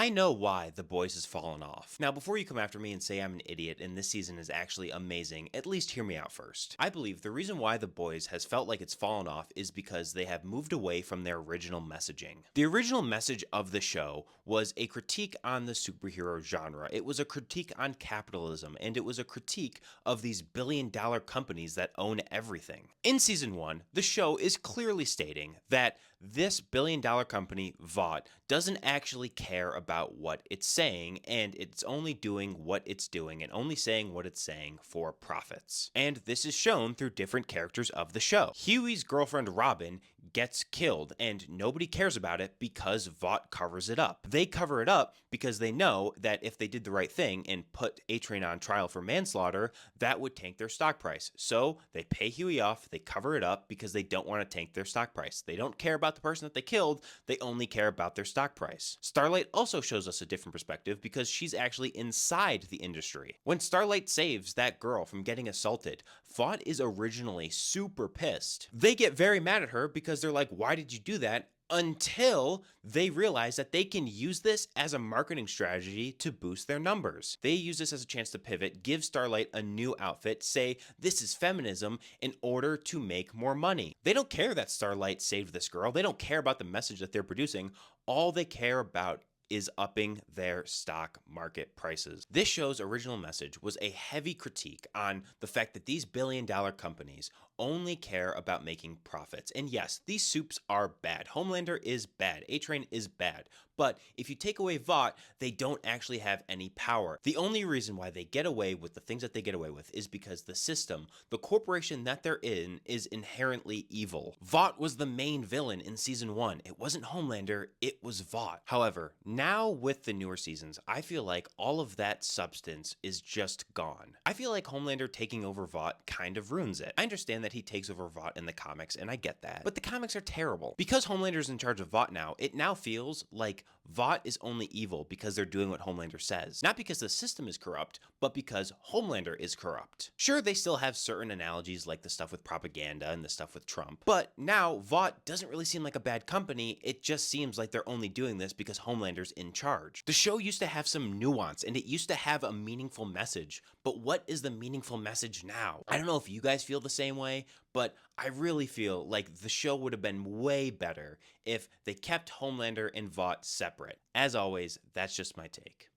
I know why The Boys has fallen off. Now, before you come after me and say I'm an idiot and this season is actually amazing, at least hear me out first. I believe the reason why The Boys has felt like it's fallen off is because they have moved away from their original messaging. The original message of the show was a critique on the superhero genre. It was a critique on capitalism, and it was a critique of these billion-dollar companies that own everything. In season 1, the show is clearly stating that this billion-dollar company, Vought, doesn't actually care about what it's saying, and it's only doing what it's doing and only saying what it's saying for profits. And this is shown through different characters of the show. Huey's girlfriend Robin gets killed, and nobody cares about it because Vought covers it up. They cover it up because they know that if they did the right thing and put A-Train on trial for manslaughter, that would tank their stock price. So they pay Huey off, they cover it up because they don't want to tank their stock price. They don't care about the person that they killed, they only care about their stock price. Starlight also shows us a different perspective because she's actually inside the industry. When Starlight saves that girl from getting assaulted, Vought is originally super pissed. They get very mad at her because they're like, why did you do that? Until they realize that they can use this as a marketing strategy to boost their numbers. They use this as a chance to pivot, give Starlight a new outfit, say this is feminism in order to make more money. They don't care that Starlight saved this girl. They don't care about the message that they're producing. All they care about is upping their stock market prices. This show's original message was a heavy critique on the fact that these billion-dollar companies only care about making profits. And yes, these soups are bad. Homelander is bad. A-Train is bad. But if you take away Vought, they don't actually have any power. The only reason why they get away with the things that they get away with is because the system, the corporation that they're in, is inherently evil. Vought was the main villain in season 1. It wasn't Homelander, it was Vought. However, now with the newer seasons, I feel like all of that substance is just gone. I feel like Homelander taking over Vought kind of ruins it. I understand that he takes over Vought in the comics, and I get that, but the comics are terrible. Because Homelander's in charge of Vought now, it now feels like Vought is only evil because they're doing what Homelander says. Not because the system is corrupt, but because Homelander is corrupt. Sure, they still have certain analogies like the stuff with propaganda and the stuff with Trump, but now Vought doesn't really seem like a bad company. It just seems like they're only doing this because Homelander's in charge. The show used to have some nuance and it used to have a meaningful message, but what is the meaningful message now? I don't know if you guys feel the same way, but I really feel like the show would have been way better if they kept Homelander and Vought separate. As always, that's just my take.